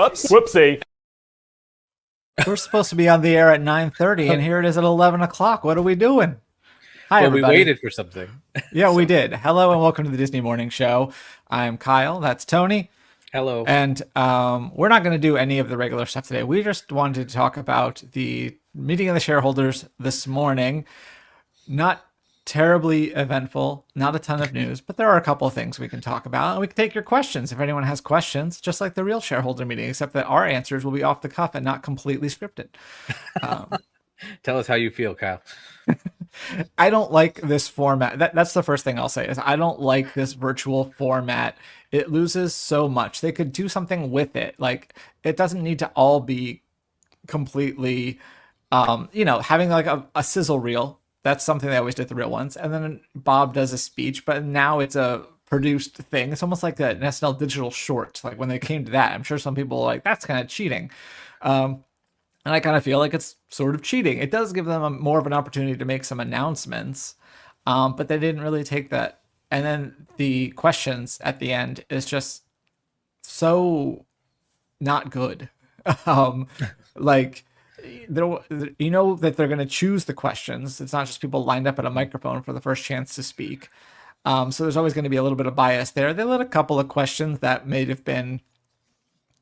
Whoops. Whoopsie. We're supposed to be on the air at 9:30, and here it is at 11 o'clock. What are we doing? Hi, Well, everybody. we waited for something. Yeah, we did. Hello, and welcome to the Disney Morning Show. I'm Kyle. That's Tony. Hello. And we're not going to do any of the regular stuff today. We just wanted to talk about the meeting of the shareholders this morning. Not terribly eventful, not a ton of news, but there are a couple of things we can talk about. And we can take your questions if anyone has questions, just like the real shareholder meeting, except that our answers will be off the cuff and not completely scripted. Tell us how you feel, Kyle. I don't like this format. That's the first thing I'll say is I don't like this virtual format. It loses so much. They could do something with it. Like, it doesn't need to all be completely, having like a sizzle reel. That's something they always did the real ones. And then Bob does a speech, but now it's a produced thing. It's almost like an SNL digital short. Like when they came to that, I'm sure some people are like, that's kind of cheating. And I kind of feel like it's sort of cheating. It does give them more of an opportunity to make some announcements, but they didn't really take that. And then the questions at the end is just so not good. Like, you know that they're going to choose the questions. It's not just people lined up at a microphone for the first chance to speak. So there's always going to be a little bit of bias there. They let a couple of questions that may have been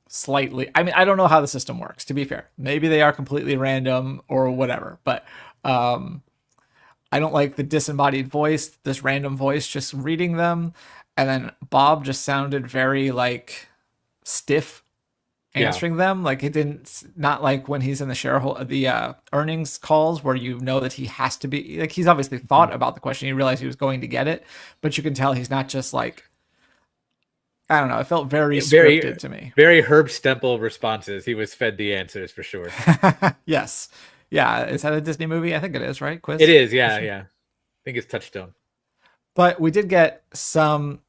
slightly, I mean, I don't know how the system works, to be fair. Maybe they are completely random or whatever, but I don't like the disembodied voice, this random voice just reading them. And then Bob just sounded very like stiff answering them. Like it didn't, not like when he's in the earnings calls where you know that he has to be like, he's obviously thought about the question. He realized he was going to get it, but you can tell he's not just like, I don't know. It felt very scripted to me. Very Herb Stempel responses. He was fed the answers for sure. Yes. Yeah. Is that a Disney movie? I think it is, right? Quiz? It is. Yeah. Yeah. I think it's Touchstone. But we did get some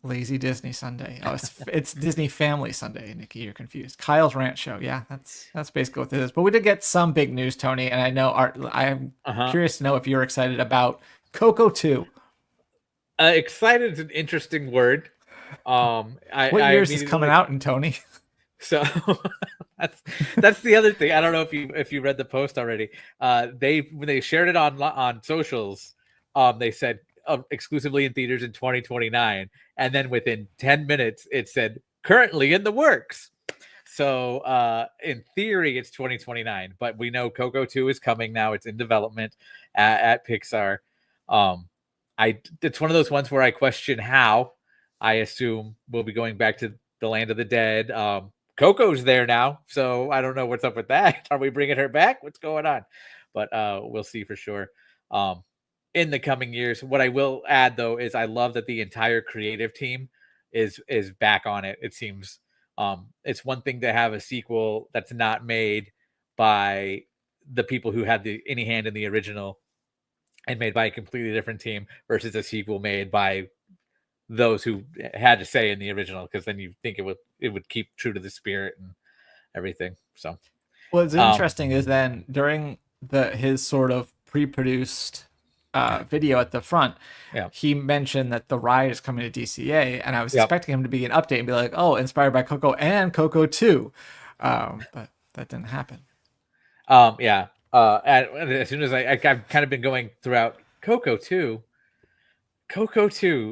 lazy Disney Sunday. Oh, it's Disney Family Sunday, Nikki. You're confused. Kyle's Rant Show. Yeah, that's basically what it is. But we did get some big news, Tony. And I know I'm curious to know if you're excited about Coco 2. Excited is an interesting word. What years is coming out in, Tony? So that's the other thing. I don't know if you read the post already. When they shared it on socials, they said exclusively in theaters in 2029, and then within 10 minutes it said currently in the works. So in theory it's 2029, but we know Coco 2 is coming now. It's in development at Pixar. It's one of those ones where I question how. I assume we'll be going back to the land of the dead. Coco's there now, so I don't know what's up with that. Are we bringing her back? What's going on? But we'll see for sure in the coming years. What I will add, though, is I love that the entire creative team is back on it. It seems it's one thing to have a sequel that's not made by the people who had any hand in the original and made by a completely different team versus a sequel made by those who had to say in the original, because then you think it would keep true to the spirit and everything. So what's interesting is then during his sort of pre-produced video at the front, he mentioned that the ride is coming to DCA, and I was expecting him to be an update and be like, oh, inspired by Coco and Coco 2, but that didn't happen. As soon as I've kind of been going throughout Coco 2,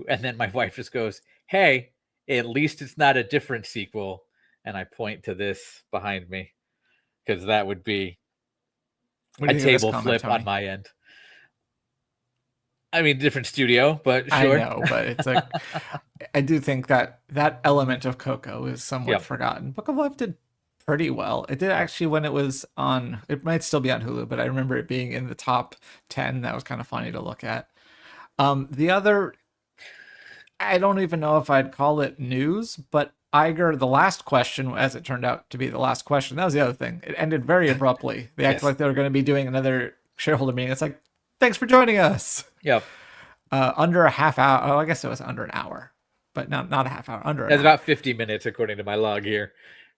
and then my wife just goes, hey, at least it's not a different sequel. And I point to this behind me, because that would be a table flip on my end. I mean, different studio, but sure. I know, but it's like, I do think that element of Coco is somewhat forgotten. Book of Life did pretty well. It did actually when it was on, it might still be on Hulu, but I remember it being in the top 10. That was kind of funny to look at. The other, I don't even know if I'd call it news, but Iger, the last question, as it turned out to be the last question, that was the other thing. It ended very abruptly. They acted like they were going to be doing another shareholder meeting. It's like, thanks for joining us. Yep. Under a half hour. Oh, I guess it was under an hour, but not a half hour. Under an hour. It's about 50 minutes, according to my log here.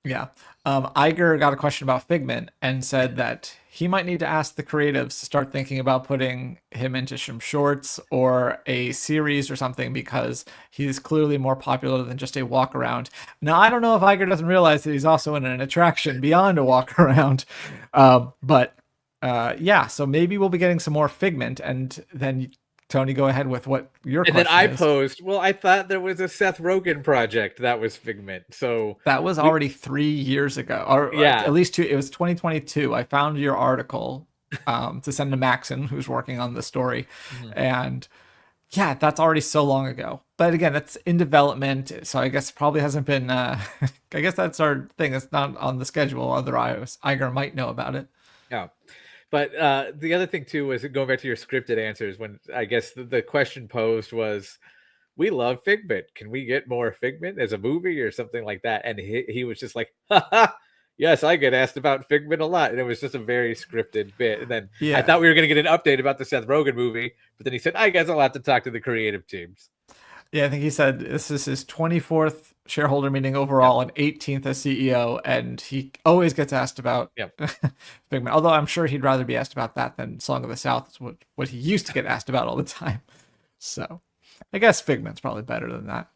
Yeah. Iger got a question about Figment and said that he might need to ask the creatives to start thinking about putting him into some shorts or a series or something because he's clearly more popular than just a walk around. Now, I don't know if Iger doesn't realize that he's also in an attraction beyond a walk around. But yeah, so maybe we'll be getting some more Figment. And then, Tony, go ahead with what your And then question I is. posed, well, I thought there was a Seth Rogen project that was Figment. So That was we, already 3 years ago, or at yeah. least two. It was 2022. I found your article to send to Maxon, who's working on the story, Mhm. and yeah, that's already so long ago. But again, it's in development, so I guess it probably hasn't been. I guess that's our thing. It's not on the schedule. Otherwise, Iger might know about it. Yeah. But the other thing too was going back to your scripted answers when I guess the question posed was, "We love Figment. Can we get more Figment as a movie or something like that?" And he was just like, "Ha, yes, I get asked about Figment a lot," and it was just a very scripted bit. And then I Yeah, thought we were going to get an update about the Seth Rogen movie, but then he said, "I guess I'll have to talk to the creative teams." yeah. I think he said this is his 24th shareholder meeting Yep. overall and 18th as CEO, and he always gets asked about Yep. Figment. Although I'm sure he'd rather be asked about that than Song of the South, is what he used to get asked about all the time. So I guess Figment's probably better than that.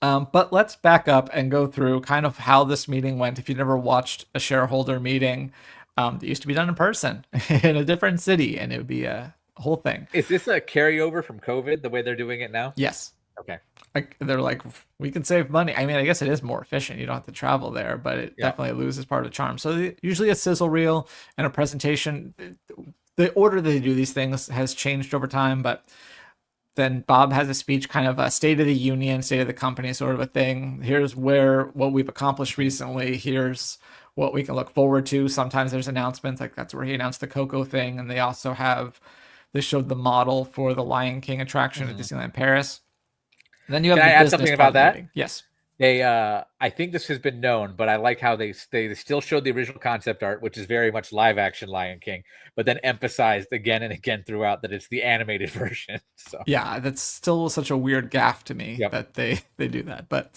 But let's back up and go through kind of how this meeting went. If you never watched a shareholder meeting, that used to be done in person in a different city, and it would be a whole thing. Is this a carryover from COVID, the way they're doing it now? Yes, Okay. like they're like we can save money. I mean, I guess it is more efficient. You don't have to travel there, but it Yeah. definitely loses part of the charm. So usually a sizzle reel and a presentation. The order they do these things has changed over time, but then Bob has a speech, kind of a State of the Union, State of the Company sort of a thing. Here's what we've accomplished recently. Here's what we can look forward to. Sometimes there's announcements, like that's where he announced the Coco thing, and they showed the model for the Lion King attraction at Mhm. Disneyland Paris. And then you Can have I the add business something part about of the that? meeting. Yes. They, I think this has been known, but I like how they still showed the original concept art, which is very much live action Lion King, but then emphasized again and again throughout that it's the animated version. So, Yeah, that's still such a weird gaff to me yep. that they do that. But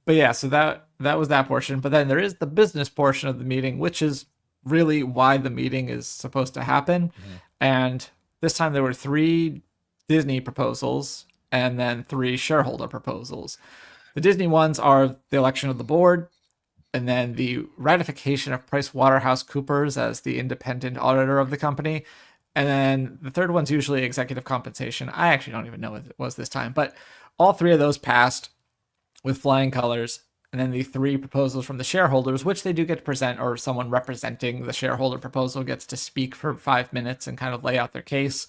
yeah, so that was that portion. But then there is the business portion of the meeting, which is really why the meeting is supposed to happen. Mhm. And this time there were three Disney proposals and then three shareholder proposals. The Disney ones are the election of the board, and then the ratification of PricewaterhouseCoopers as the independent auditor of the company. And then the third one's usually executive compensation. I actually don't even know what it was this time, but all three of those passed with flying colors. And then the three proposals from the shareholders, which they do get to present, or someone representing the shareholder proposal gets to speak for 5 minutes and kind of lay out their case.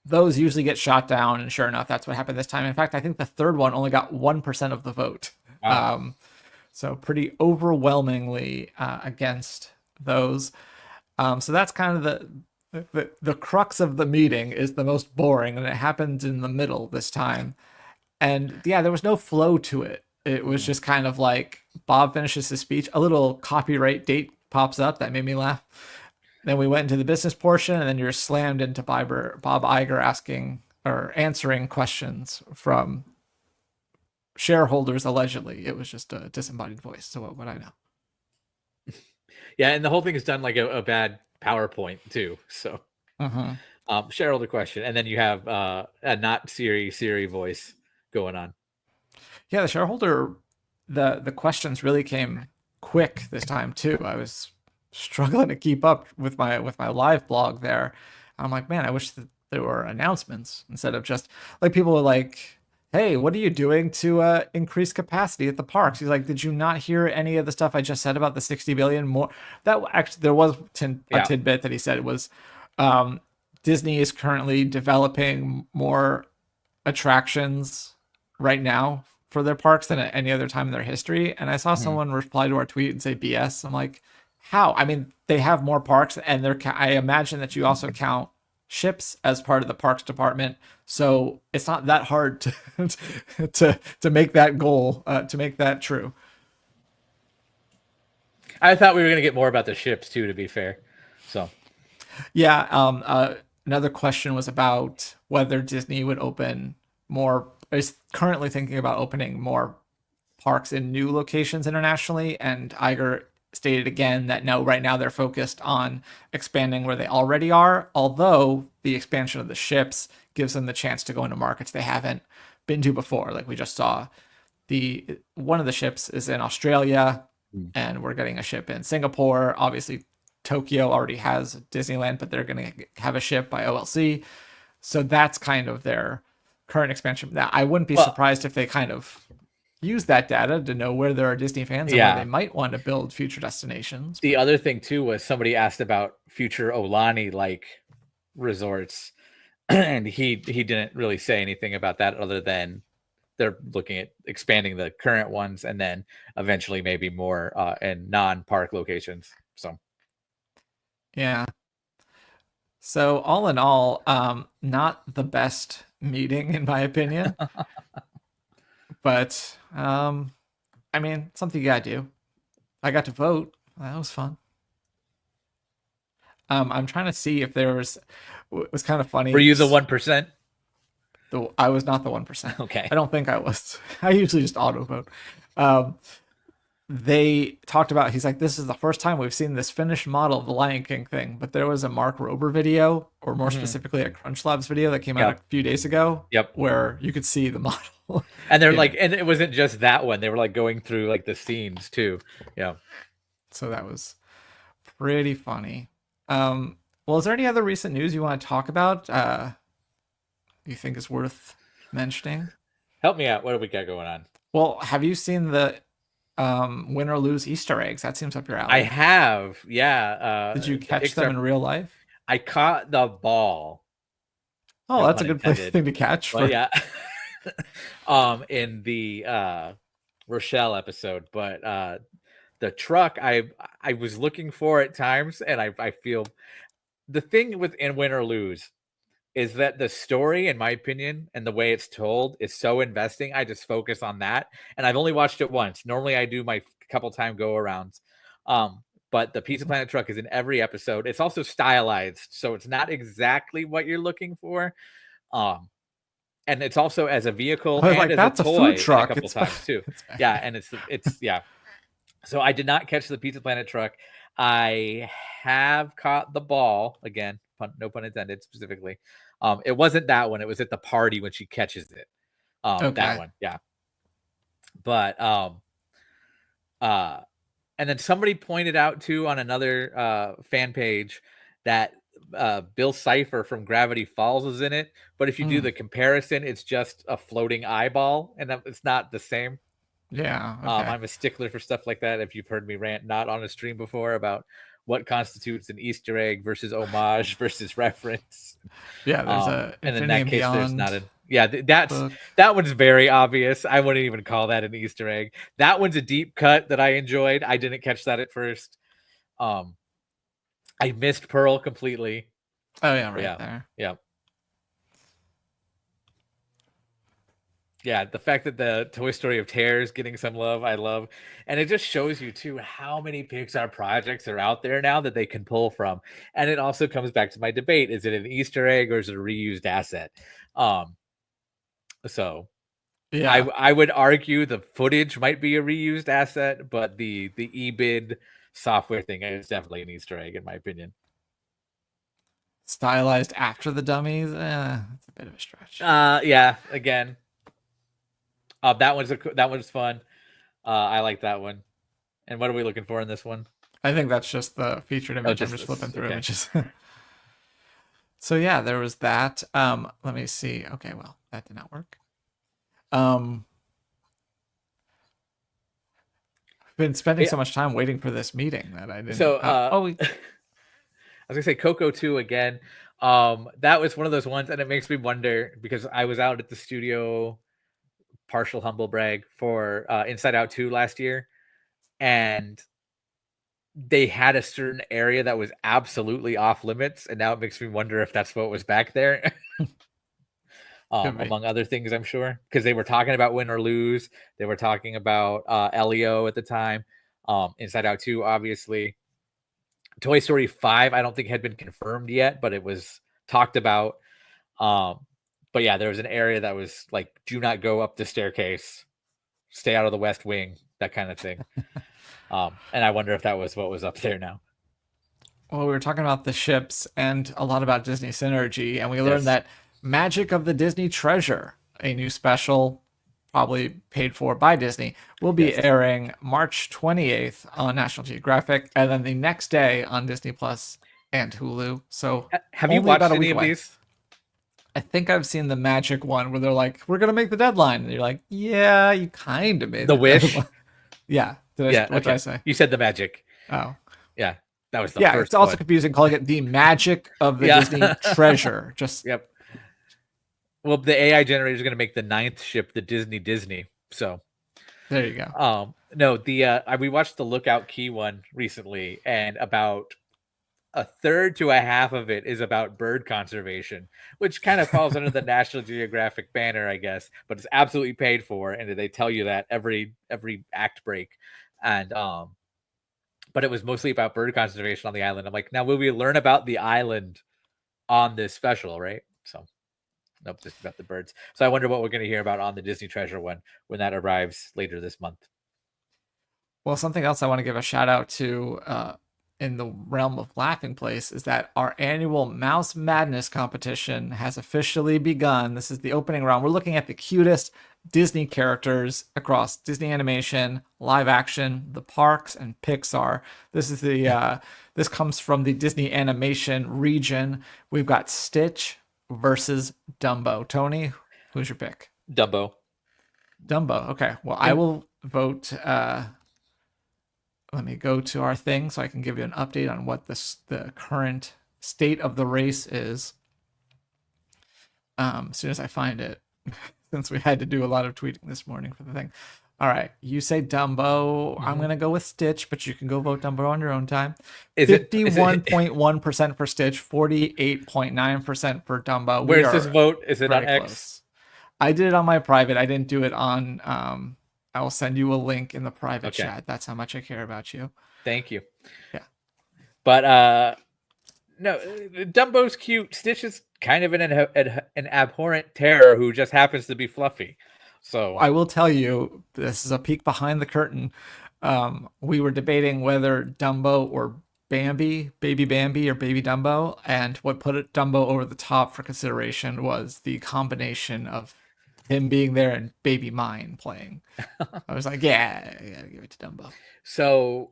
Those usually get shot down, and sure enough, that's what happened this time. In fact, I think the third one only got 1% of the vote. Wow. Um, so pretty overwhelmingly against those. So that's kind of the crux of the meeting is the most boring, and it happened in the middle this time. And yeah, there was no flow to it. It was Mhm. just kind of like Bob finishes his speech, a little copyright date pops up that made me laugh. Then we went into the business portion, and then you're slammed into Bob Iger asking or answering questions from shareholders. Allegedly, it was just a disembodied voice. So what would I know? Yeah, and the whole thing is done like a bad PowerPoint too. So, Uh-huh. shareholder question, and then you have a not Siri voice going on. Yeah, the shareholder, the questions really came quick this time too. I was struggling to keep up with my live blog there. I'm like, man, I wish that there were announcements instead of just like people were like, "Hey, what are you doing to increase capacity at the parks?" He's like, "Did you not hear any of the stuff I just said about the 60 billion more?" That actually there was a Yeah. tidbit that he said was um, Disney is currently developing more attractions right now for their parks than at any other time in their history. And I saw Mhm. someone reply to our tweet and say BS. I'm like, how? I mean, they have more parks, and I imagine that you also count ships as part of the parks department. So it's not that hard to to make that goal, to make that true. I thought we were going to get more about the ships too, to be fair. So, Yeah. Another question was about whether Disney would open more. Is currently thinking about opening more parks in new locations internationally. And Iger stated again that no, right now they're focused on expanding where they already are, although the expansion of the ships gives them the chance to go into markets they haven't been to before. Like we just saw, the one of the ships is in Australia, and we're getting a ship in Singapore. Obviously, Tokyo already has Disneyland, but they're going to have a ship by OLC. So that's kind of their current expansion. Now, I wouldn't be surprised if they kind of use that data to know where there are Disney fans and where they might want to build future destinations. The other thing too was somebody asked about future Olani like resorts, and he didn't really say anything about that other than they're looking at expanding the current ones and then eventually maybe more in non-park locations. So yeah. So all in all, not the best meeting in my opinion, but I mean, something you gotta do. I got to vote. That was fun. I'm trying to see if there was. It was kind of funny. Were you the 1%? I was not the 1%. Okay. I don't think I was. I usually just auto vote. They talked about, he's like, this is the first time we've seen this finished model of the Lion King thing, but there was a Mark Rober video, or more specifically a Crunch Labs video that came out a few days ago, where you could see the model. And they're like, and it wasn't just that one, they were like going through like the scenes too. Yeah. So that was pretty funny. Well, is there any other recent news you want to talk about? You think is worth mentioning? Help me out. What do we got going on? Well, have you seen the win or lose Easter eggs? That seems up your alley. I have, yeah. Did you catch them in real life? I caught the ball. Oh, that's a good thing to catch. But yeah. In the Rochelle episode, but the truck I was looking for at times, and I feel the thing with in win or lose is that the story, in my opinion, and the way it's told is so investing. I just focus on that. And I've only watched it once. Normally I do my couple time go arounds. But the Pizza Planet truck is in every episode. It's also stylized, so it's not exactly what you're looking for. And it's also as a vehicle and like, as that's a toy food truck. A couple times too. Yeah, and it's yeah. So I did not catch the Pizza Planet truck. I have caught the ball again, no pun intended, specifically. It wasn't that one. It was at the party when she catches it. That one, yeah. But and then somebody pointed out too on another fan page that Bill Cipher from Gravity Falls is in it. But if you do the comparison, it's just a floating eyeball, and it's not the same. Yeah. Okay. I'm a stickler for stuff like that. If you've heard me rant not on a stream before about what constitutes an Easter egg versus homage versus reference. Yeah, there's and in that case, there's not a that one's very obvious. I wouldn't even call that an Easter egg. That one's a deep cut that I enjoyed. I didn't catch that at first. I missed Pearl completely. Oh yeah, there. Yeah. Yeah, the fact that the Toy Story of Terror is getting some love, I love. And it just shows you, too, how many Pixar projects are out there now that they can pull from. And it also comes back to my debate. Is it an Easter egg or is it a reused asset? So yeah, I would argue the footage might be a reused asset, but the eBid software thing is definitely an Easter egg, in my opinion. Stylized after the dummies? That's a bit of a stretch. Yeah, again. That one's fun. I like that one. And what are we looking for in this one? I think that's just the featured image. I'm just flipping through images. So yeah, there was that. Let me see. Okay, well, that did not work. I've been spending so much time waiting for this meeting that I didn't. So I was gonna say Coco 2 again. That was one of those ones, and it makes me wonder because I was out at the studio, partial humble brag, for Inside Out 2 last year, and they had a certain area that was absolutely off limits, and now it makes me wonder if that's what was back there. Among other things, I'm sure, because they were talking about win or lose. They were talking about Elio at the time. Inside Out 2, obviously. Toy Story 5, I don't think had been confirmed yet, but it was talked about. But yeah, there was an area that was like, do not go up the staircase. stay out of the West Wing, that kind of thing. And I wonder if that was what was up there now. Well, we were talking about the ships and a lot about Disney synergy, and we learned Yes. that Magic of the Disney Treasure, a new special, probably paid for by Disney, will be Yes. airing March 28th on National Geographic, and then the next day on Disney Plus and Hulu. So Have you only about watched a any week of away. these? I think I've seen the Magic one where they're like, "We're gonna make the deadline," and you're like, "Yeah, you kind of made The the Wish? deadline." Yeah. Yeah. What did I Okay. say? You said the Magic. Oh. Yeah. That was the Yeah, it's first also one. confusing calling it the Magic of the Yeah. Disney Treasure. Just Yep. Well, the AI generator is going to make the 9th ship the Disney. So, there you go. no, we watched the Lookout Key one recently, and about a third to a half of it is about bird conservation, which kind of falls under the National Geographic banner, I guess, but it's absolutely paid for, and they tell you that every act break. And but it was mostly about bird conservation on the island. I'm like, now will we learn about the island on this special, right? So nope, just about the birds. So I wonder what we're going to hear about on the Disney Treasure one when that arrives later this month. Well, something else I want to give a shout out to in the realm of Laughing Place is that our annual Mouse Madness competition has officially begun. This is the opening round. We're looking at the cutest Disney characters across Disney animation, live action, the parks, and Pixar. This is the this comes from the Disney animation region. We've got Stitch versus Dumbo. Tony, who's your pick? Dumbo. Dumbo. Okay. Well, I will vote. Let me go to our thing so I can give you an update on what the current state of the race is. As soon as I find it, since we had to do a lot of tweeting this morning for the thing. All right, you say Dumbo. I'm gonna go with Stitch, but you can go vote Dumbo on your own time. 51.1% for Stitch, 48.9% for Dumbo. Where's this vote? Is it on X? Close. I did it on my private. I didn't do it on. I will send you a link in the private chat. That's how much I care about you. Thank you. Yeah. But no, Dumbo's cute. Stitch is kind of an abhorrent terror who just happens to be fluffy. So I will tell you, this is a peek behind the curtain. We were debating whether Dumbo or Bambi, Baby Bambi or Baby Dumbo, and what put Dumbo over the top for consideration was the combination of him being there and Baby Mine playing. I was like, yeah, I gotta give it to Dumbo. So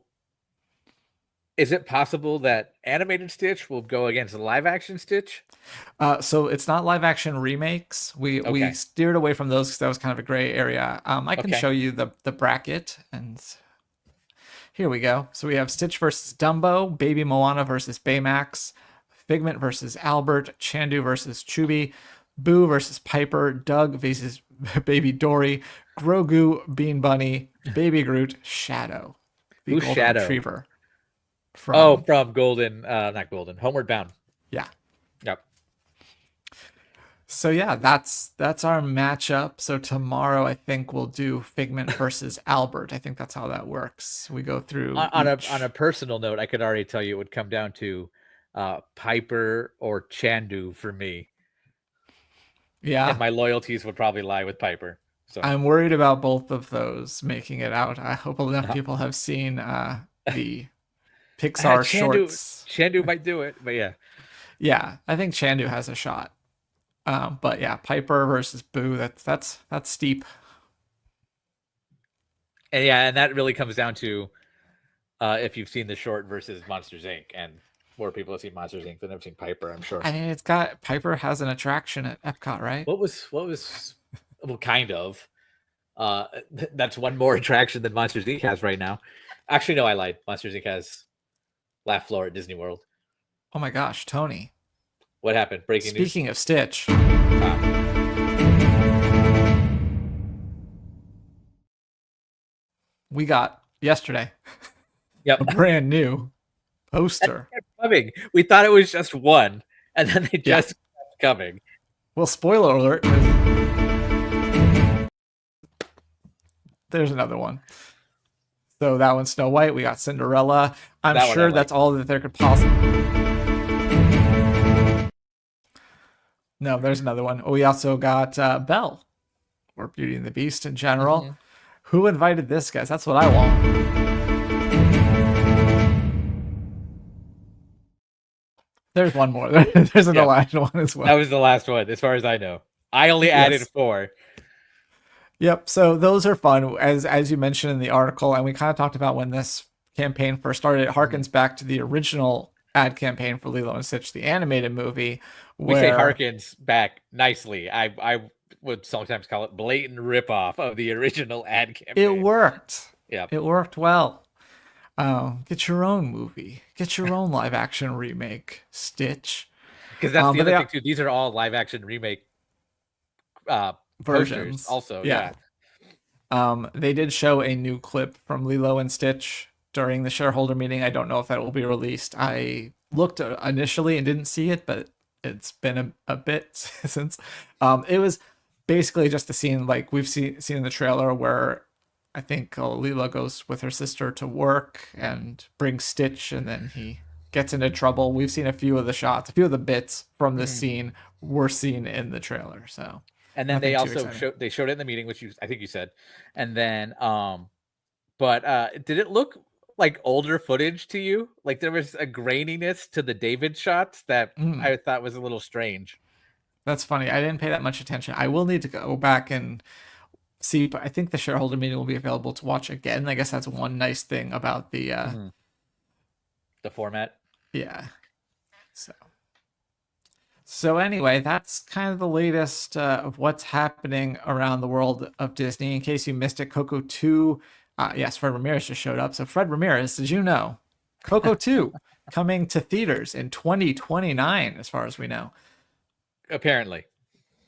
is it possible that animated Stitch will go against live action Stitch? So it's not live action remakes. We steered away from those because that was kind of a gray area. I can show you the bracket, and here we go. So we have Stitch versus Dumbo, Baby Moana versus Baymax, Figment versus Albert, Chandu versus Chubby, Boo versus Piper, Doug versus Baby Dory, Grogu, Bean Bunny, Baby Groot, Shadow, the Who's golden Shadow? retriever. From Golden, not Golden, Homeward Bound. Yeah. Yep. So yeah, that's our matchup. So tomorrow I think we'll do Figment versus Albert. I think that's how that works. We go through on a personal note, I could already tell you it would come down to Piper or Chandu for me. Yeah. And my loyalties would probably lie with Piper. So I'm worried about both of those making it out. I hope enough people have seen the Pixar shorts. Chandu might do it, but yeah. Yeah, I think Chandu has a shot. But yeah, Piper versus Boo, that's steep. And yeah, and that really comes down to if you've seen the short versus Monsters Inc. And more people have seen Monsters Inc. than have seen Piper, I'm sure. I mean, Piper has an attraction at Epcot, right? What was well, kind of. That's one more attraction than Monsters Inc. has right now. Actually, no, I lied. Monsters Inc. has Laugh Floor at Disney World. Oh my gosh, Tony. What happened? Breaking news. Speaking of Stitch. We got yesterday a brand new poster. Coming. We thought it was just one, and then they just kept coming. Well, spoiler alert. There's another one. So that one's Snow White. We got Cinderella. I'm sure that's all that there could possibly. No, there's another one. We also got Belle, or Beauty and the Beast in general. Who invited this, guys? That's what I want. There's one more. There's an Yeah, Elijah one as that well. was the last one, as far as I know. I only added Yes. 4. Yep. So those are fun, as you mentioned in the article, and we kind of talked about when this campaign first started. It Mhm. harkens back to the original ad campaign for Lilo and Stitch, the animated movie, We say where harkens back nicely. I would sometimes call it blatant ripoff of the original ad it campaign. worked. Yeah, It worked well. Get your own movie. Get your own live action remake, Stitch. because that's the But other they thing too. These are all live action remake uh posters. versions, Also, yeah. yeah. They did show a new clip from Lilo and Stitch during the shareholder meeting. I don't know if that will be released. I looked initially and didn't see it, but it's been a bit since. It was basically just a scene like we've seen in the trailer where I think Lilo goes with her sister to work and brings Stitch, and then he gets into trouble. We've seen a few of the shots, a few of the bits from this Mhm. scene were seen in the trailer, so And then they nothing too also exciting. showed it in the meeting, which I think you said. And then but did it look like older footage to you? Like there was a graininess to the David shots that Mm. I thought was a little strange. That's funny. I didn't pay that much attention. I will need to go back and see, but I think the shareholder meeting will be available to watch again. I guess that's one nice thing about the Mhm. The format. yeah. So anyway, that's kind of the latest of what's happening around the world of Disney. In case you missed it, Coco 2, yes, Fred Ramirez just showed up. So Fred Ramirez, did you know? Coco 2 coming to theaters in 2029 as far as we know. Apparently.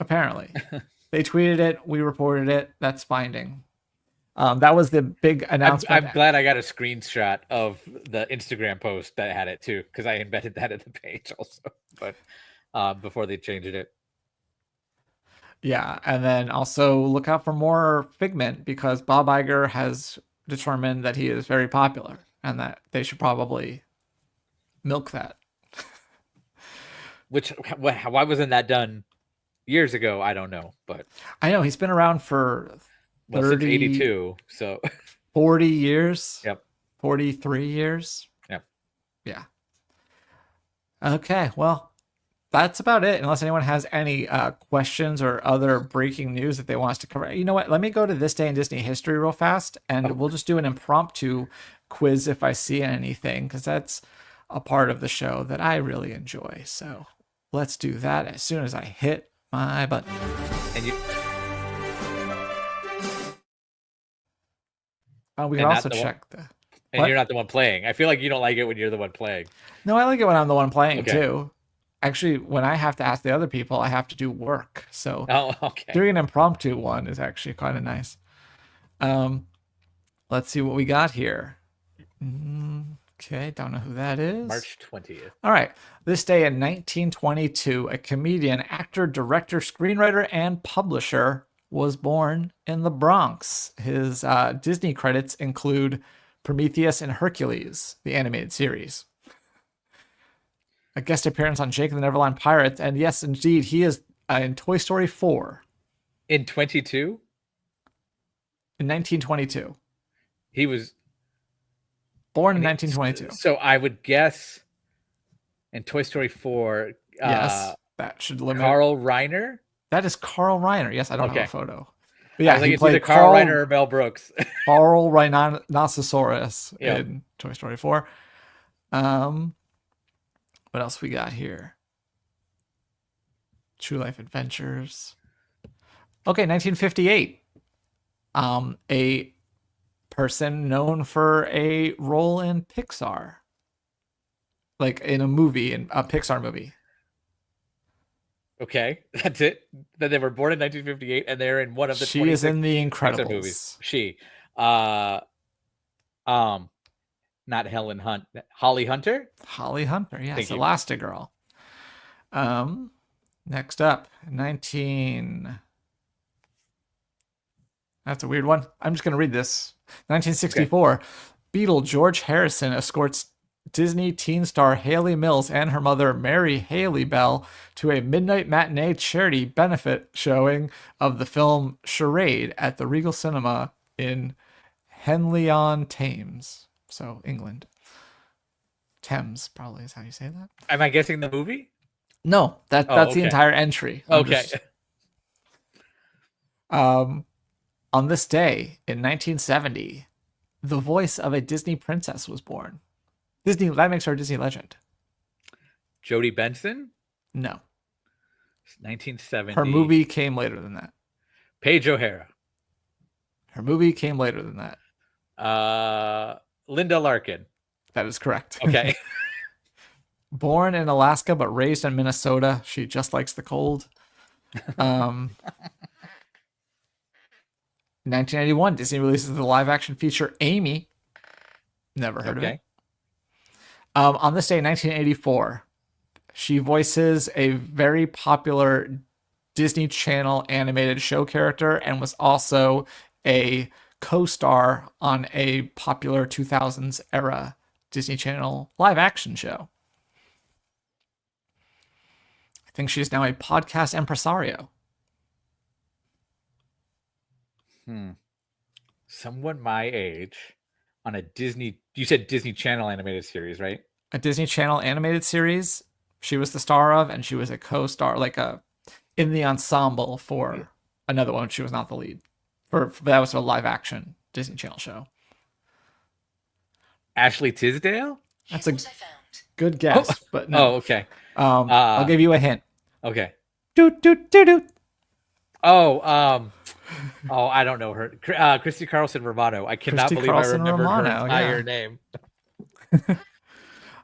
Apparently. They tweeted it, we reported it. That's binding. That was the big announcement. I'm glad I got a screenshot of the Instagram post that had it too, because I embedded that in the page also. But before they changed it. Yeah, and then also look out for more Figment because Bob Iger has determined that he is very popular and that they should probably milk that. Which why wasn't that done years ago? I don't know, but I know he's been around for well, since 30, '82, so 40 years, yep, 43 years. yep. Yeah. Okay, well, that's about it. Unless anyone has any questions or other breaking news that they want us to cover. You know what? Let me go to this day in Disney history real fast, and Oh, we'll just do an impromptu quiz if I see anything, because that's a part of the show that I really enjoy. So let's do that as soon as I hit my button. and you We can and also not the one, check the and you're what? not the one playing. I feel like you don't like it when you're the one playing. No, I like it when I'm the one playing Okay. too. Actually, when I have to ask the other people, I have to do work. So Oh, okay. doing an impromptu one is actually kind of nice. Um, let's see what we got here. Okay, don't know who that is. March 20th. All right. This day in 1922, a comedian, actor, director, screenwriter, and publisher was born in the Bronx. His Disney credits include Prometheus and Hercules, the animated series, a guest appearance on Jake and the Neverland Pirates, and yes, indeed, he is in Toy Story 4 In 22, in 1922. he was Born in 1922. So I would guess in Toy Story 4, Yes, that should limit. Carl Reiner. That is Carl Reiner. Yes, I don't have a photo. But I yeah, was like, he it's either played Carl Reiner or Mel Brooks. Carl Rhinoceros Yep. in Toy Story 4. What else we got here? True Life Adventures. Okay, 1958. A person known for a role in Pixar. Like in a movie, in a Pixar movie. Okay, that's it. That they were born in 1958 and they're in one of the She 26 is in The Pixar movies. Incredibles. She, not Helen Hunt, Holly Hunter. Holly Hunter, yes, Thank you. Elastigirl. Next up, 19. That's a weird one. I'm just going to read this. 1964. Okay. Beatle George Harrison escorts Disney teen star Haley Mills and her mother Mary Haley Bell to a midnight matinee charity benefit showing of the film Charade at the Regal Cinema in Henley-on-Thames, so England. Thames probably is how you say that. Am I guessing the movie? No, Oh, that's the okay. entire entry. I'm Okay. just um on this day in 1970, the voice of a Disney princess was born. Disney, that makes her a Disney legend. Jodie Benson, No, her 1970. movie came later than that. Paige O'Hara. Her movie came later than that. Linda Larkin. That is correct. Okay. Born in Alaska but raised in Minnesota, she just likes the cold. 1981, Disney releases the live-action feature Amy. Never heard of it. On this day, 1984, she voices a very popular Disney Channel animated show character and was also a co-star on a popular 2000s era Disney Channel live-action show. I think she's now a podcast impresario. Someone my age on a Disney, you said Disney Channel animated series, right? A Disney Channel animated series she was the star of, and she was a co-star, like in the ensemble for another one. She was not the lead. That was a live action Disney Channel show. Ashley Tisdale? That's a good guess, but no. Oh, okay. I'll give you a hint. Okay. Doot doot doot doot. Oh, I don't know her. Christy Carlson Romano. I cannot Christy believe Carlson I remembered Romano, her entire yeah. name.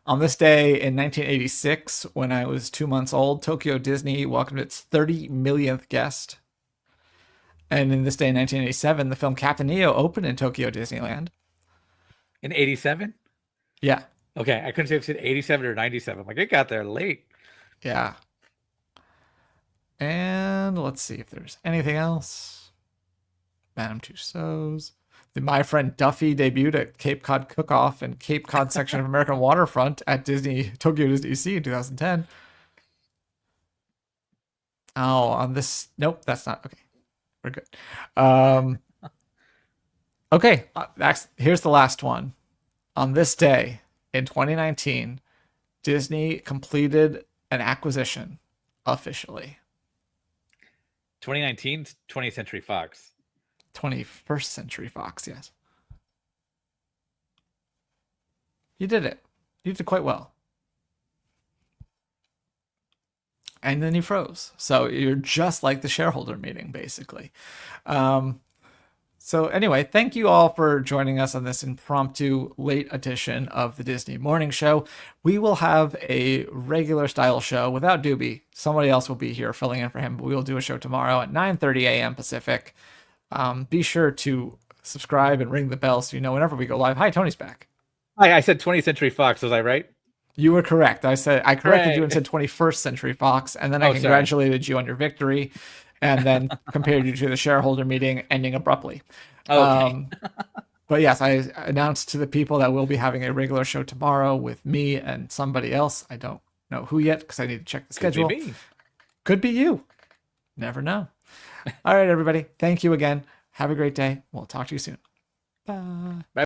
On this day in 1986, when I was 2 months old, Tokyo Disney welcomed its 30 millionth guest. And in this day in 1987, the film Captain EO opened in Tokyo Disneyland. In 87? Yeah. Okay, I couldn't say if it said 87 or 97. Like, it got there late. Yeah. And let's see if there's anything else. Madame Tussauds. My Friend Duffy debuted at Cape Cod Cook-Off and Cape Cod section of American Waterfront at Tokyo Disney Sea in 2010. Oh, on this, nope, that's not okay. We're good. Okay, here's the last one. On this day in 2019, Disney completed an acquisition officially. 2019, 20th Century Fox. 21st Century Fox, yes. You did it. You did quite well. And then you froze. So you're just like the shareholder meeting, basically. So anyway, thank you all for joining us on this impromptu late edition of the Disney Morning Show. We will have a regular style show without Doobie. Somebody else will be here filling in for him, but we will do a show tomorrow at 9:30 a.m. Pacific. Be sure to subscribe and ring the bell so you know whenever we go live. Hi, Tony's back. Hi, I said 20th Century Fox. Was I right? You were correct. I corrected Hooray. you and said 21st Century Fox, and then I congratulated you on your victory, and then compared you to the shareholder meeting ending abruptly. Okay. But yes, I announced to the people that we'll be having a regular show tomorrow with me and somebody else. I don't know who yet because I need to check the schedule. Could be me. Could be you. Never know. All right, everybody. Thank you again. Have a great day. We'll talk to you soon. Bye. Bye.